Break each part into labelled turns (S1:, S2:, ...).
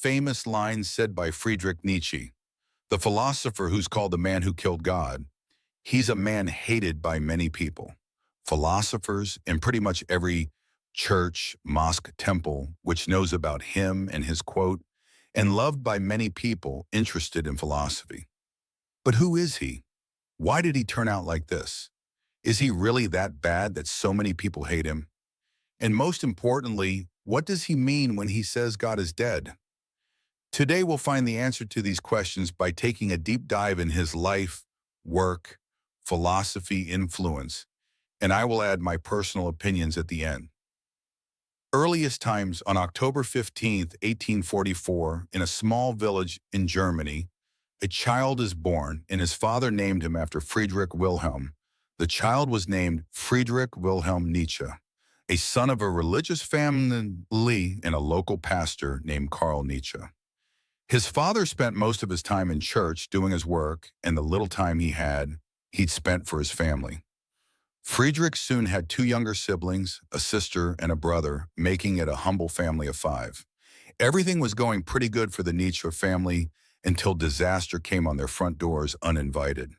S1: famous line said by Friedrich Nietzsche, the philosopher who's called the man who killed God. He's a man hated by many people. Philosophers in pretty much every church, mosque, temple, which knows about him and his quote, and loved by many people interested in philosophy. But who is he? Why did he turn out like this? Is he really that bad that so many people hate him? And most importantly, what does he mean when he says God is dead? Today we'll find the answer to these questions by taking a deep dive in his life, work, philosophy, influence, and I will add my personal opinions at the end. Earliest times, on October 15th, 1844, in a small village in Germany, a child is born, and his father named him after Friedrich Wilhelm. The child was named Friedrich Wilhelm Nietzsche, a son of a religious family and a local pastor named Karl Nietzsche. His father spent most of his time in church doing his work, and the little time he had, he'd spent for his family. Friedrich soon had two younger siblings, a sister and a brother, making it a humble family of five. Everything was going pretty good for the Nietzsche family until disaster came on their front doors uninvited.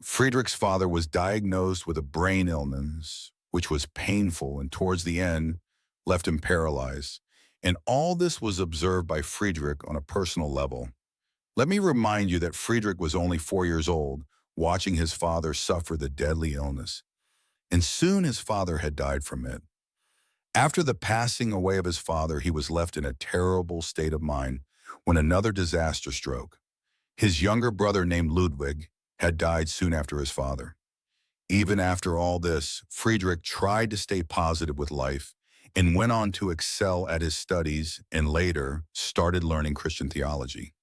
S1: Friedrich's father was diagnosed with a brain illness, which was painful and towards the end left him paralyzed. And all this was observed by Friedrich on a personal level. Let me remind you that Friedrich was only 4 years old, watching his father suffer the deadly illness. And soon his father had died from it. After the passing away of his father, he was left in a terrible state of mind when another disaster struck. His younger brother, named Ludwig, had died soon after his father. Even after all this, Friedrich tried to stay positive with life and went on to excel at his studies and later started learning Christian theology.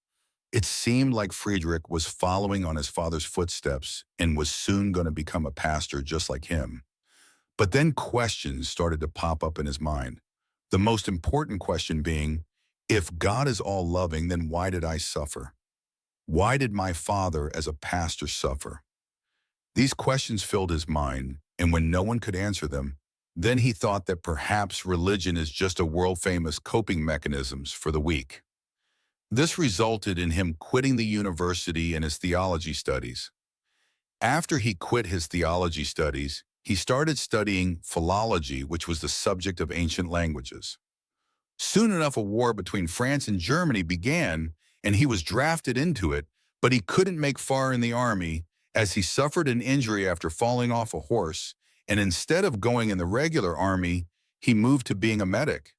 S1: It seemed like Friedrich was following on his father's footsteps and was soon going to become a pastor just like him. But then questions started to pop up in his mind. The most important question being, if God is all loving, then why did I suffer? Why did my father as a pastor suffer? These questions filled his mind, and when no one could answer them, then he thought that perhaps religion is just a world-famous coping mechanisms for the weak. This resulted in him quitting the university and his theology studies. After he quit his theology studies, he started studying philology, which was the subject of ancient languages. Soon enough, a war between France and Germany began, and he was drafted into it, but he couldn't make far in the army as he suffered an injury after falling off a horse, and instead of going in the regular army, he moved to being a medic.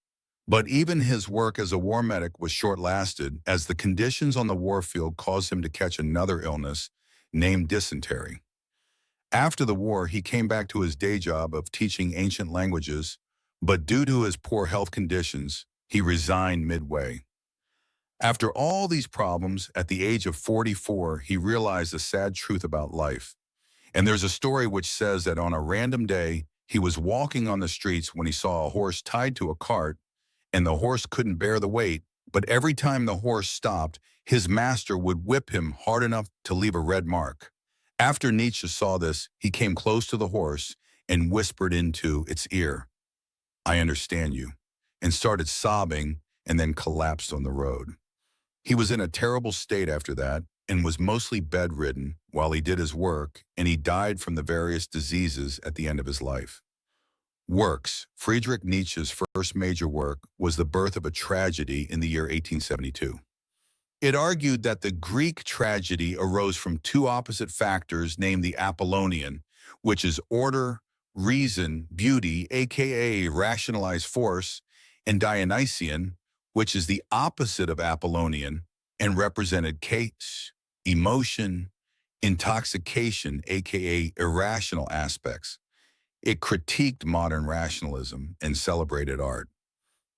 S1: But even his work as a war medic was short-lasted, as the conditions on the warfield caused him to catch another illness named dysentery. After the war, he came back to his day job of teaching ancient languages, but due to his poor health conditions, he resigned midway. After all these problems, at the age of 44, he realized the sad truth about life. And there's a story which says that on a random day, he was walking on the streets when he saw a horse tied to a cart, and the horse couldn't bear the weight, but every time the horse stopped, his master would whip him hard enough to leave a red mark. After Nietzsche saw this, he came close to the horse and whispered into its ear, "I understand you," and started sobbing and then collapsed on the road. He was in a terrible state after that and was mostly bedridden while he did his work, and he died from the various diseases at the end of his life. Works. Friedrich Nietzsche's first major work was The Birth of a Tragedy in the year 1872. It argued that the Greek tragedy arose from two opposite factors named the Apollonian, which is order, reason, beauty, aka rationalized force, and Dionysian, which is the opposite of Apollonian and represented chaos, emotion, intoxication, aka irrational aspects. It critiqued modern rationalism and celebrated art.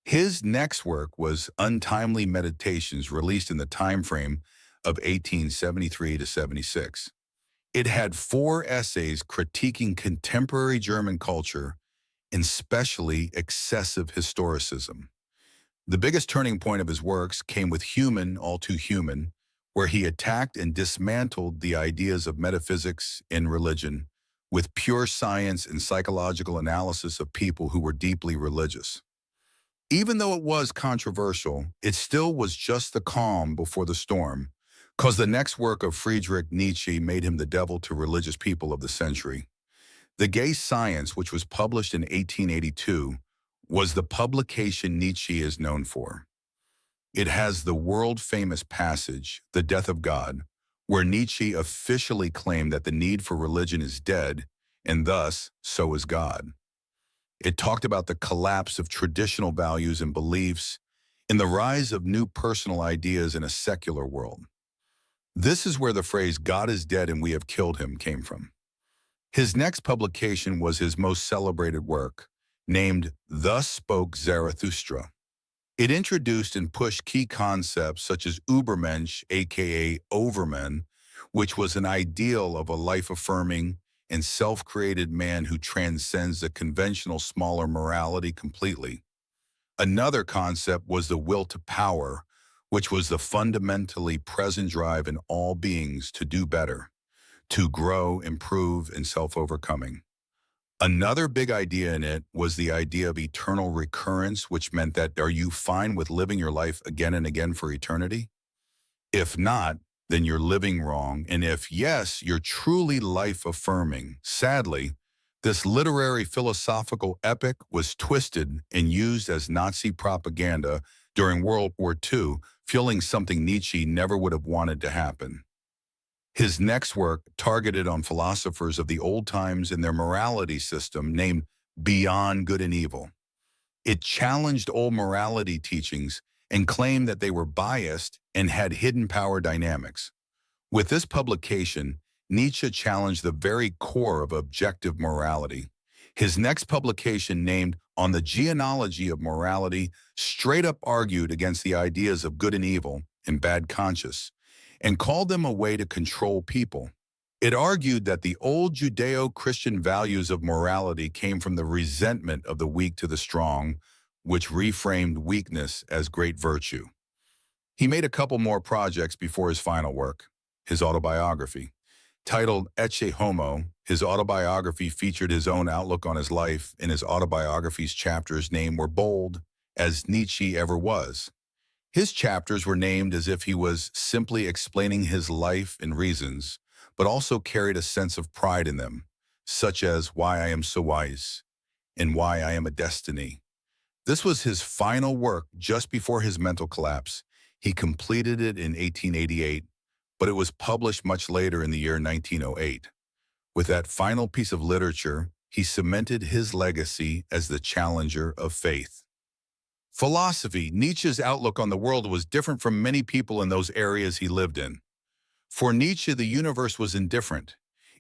S1: His next work was Untimely Meditations, released in the time frame of 1873 to 76. It had 4 essays critiquing contemporary German culture, and especially excessive historicism. The biggest turning point of his works came with Human, All Too Human, where he attacked and dismantled the ideas of metaphysics and religion with pure science and psychological analysis of people who were deeply religious. Even though it was controversial, it still was just the calm before the storm, because the next work of Friedrich Nietzsche made him the devil to religious people of the century. The Gay Science, which was published in 1882, was the publication Nietzsche is known for. It has the world-famous passage, The Death of God, where Nietzsche officially claimed that the need for religion is dead, and thus, so is God. It talked about the collapse of traditional values and beliefs and the rise of new personal ideas in a secular world. This is where the phrase "God is dead and we have killed him" came from. His next publication was his most celebrated work, named Thus Spoke Zarathustra. It introduced and pushed key concepts such as Übermensch, aka Overman, which was an ideal of a life-affirming and self-created man who transcends the conventional smaller morality completely. Another concept was the will to power, which was the fundamentally present drive in all beings to do better, to grow, improve, and self-overcoming. Another big idea in it was the idea of eternal recurrence, which meant that are you fine with living your life again and again for eternity? If not, then you're living wrong, and if yes, you're truly life-affirming. Sadly, this literary philosophical epic was twisted and used as Nazi propaganda during World War II, fueling something Nietzsche never would have wanted to happen. His next work targeted on philosophers of the old times and their morality system named Beyond Good and Evil. It challenged old morality teachings and claimed that they were biased and had hidden power dynamics. With this publication, Nietzsche challenged the very core of objective morality. His next publication, named On the Genealogy of Morality, straight up argued against the ideas of good and evil and bad conscience, and called them a way to control people. It argued that the old Judeo-Christian values of morality came from the resentment of the weak to the strong, which reframed weakness as great virtue. He made a couple more projects before his final work, his autobiography. Titled Ecce Homo, his autobiography featured his own outlook on his life, and his autobiography's chapters named were bold, as Nietzsche ever was. His chapters were named as if he was simply explaining his life and reasons, but also carried a sense of pride in them, such as why I am so wise and why I am a destiny. This was his final work just before his mental collapse. He completed it in 1888, but it was published much later in the year 1908. With that final piece of literature, he cemented his legacy as the challenger of faith. Philosophy. Nietzsche's outlook on the world was different from many people in those areas he lived in. For Nietzsche, the universe was indifferent.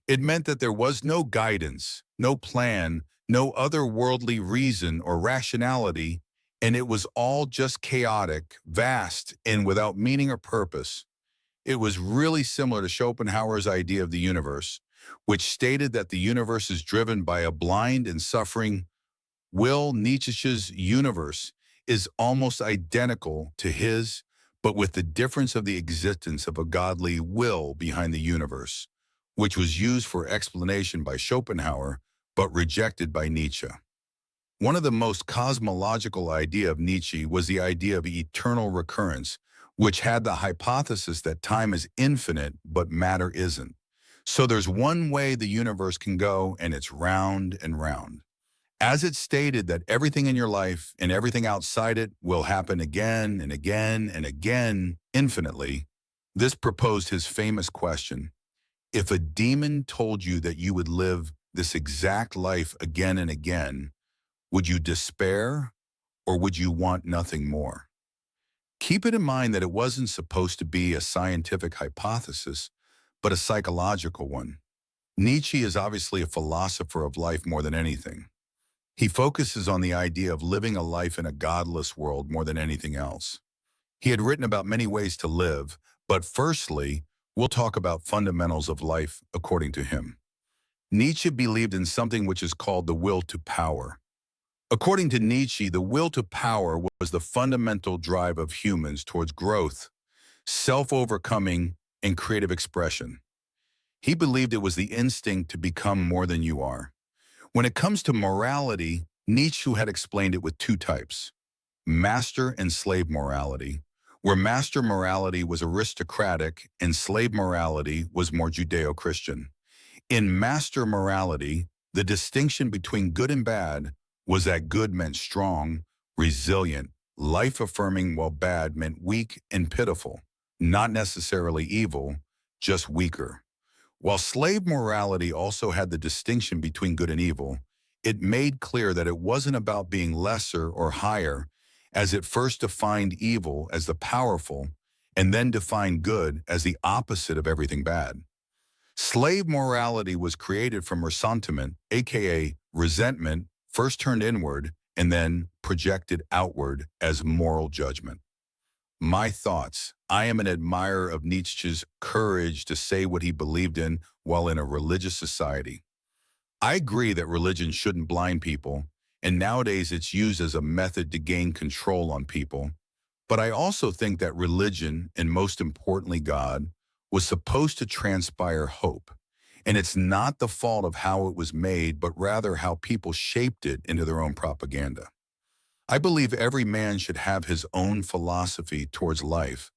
S1: It meant that there was no guidance, no plan, no otherworldly reason or rationality, and it was all just chaotic, vast, and without meaning or purpose. It was really similar to Schopenhauer's idea of the universe, which stated that the universe is driven by a blind and suffering will. Nietzsche's universe is almost identical to his, but with the difference of the existence of a godly will behind the universe, which was used for explanation by Schopenhauer, but rejected by Nietzsche. One of the most cosmological ideas of Nietzsche was the idea of eternal recurrence, which had the hypothesis that time is infinite, but matter isn't. So there's one way the universe can go, and it's round and round. As it stated that everything in your life and everything outside it will happen again and again and again infinitely, this proposed his famous question: if a demon told you that you would live this exact life again and again, would you despair or would you want nothing more? Keep it in mind that it wasn't supposed to be a scientific hypothesis, but a psychological one. Nietzsche is obviously a philosopher of life more than anything. He focuses on the idea of living a life in a godless world more than anything else. He had written about many ways to live, but firstly, we'll talk about fundamentals of life according to him. Nietzsche believed in something which is called the will to power. According to Nietzsche, the will to power was the fundamental drive of humans towards growth, self-overcoming, and creative expression. He believed it was the instinct to become more than you are. When it comes to morality, Nietzsche had explained it with two types: master and slave morality, where master morality was aristocratic and slave morality was more Judeo-Christian. In master morality, the distinction between good and bad was that good meant strong, resilient, life-affirming, while bad meant weak and pitiful, not necessarily evil, just weaker. While slave morality also had the distinction between good and evil, it made clear that it wasn't about being lesser or higher, as it first defined evil as the powerful and then defined good as the opposite of everything bad. Slave morality was created from ressentiment, aka resentment, first turned inward and then projected outward as moral judgment. My thoughts. I am an admirer of Nietzsche's courage to say what he believed in while in a religious society. I agree that religion shouldn't blind people, and nowadays it's used as a method to gain control on people. But I also think that religion, and most importantly God, was supposed to transpire hope. And it's not the fault of how it was made, but rather how people shaped it into their own propaganda. I believe every man should have his own philosophy towards life,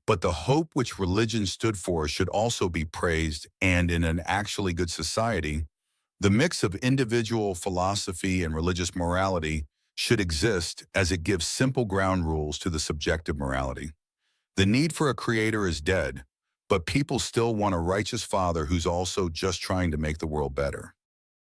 S1: but the hope which religion stood for should also be praised, and in an actually good society, the mix of individual philosophy and religious morality should exist as it gives simple ground rules to the subjective morality. The need for a creator is dead, but people still want a righteous father who's also just trying to make the world better.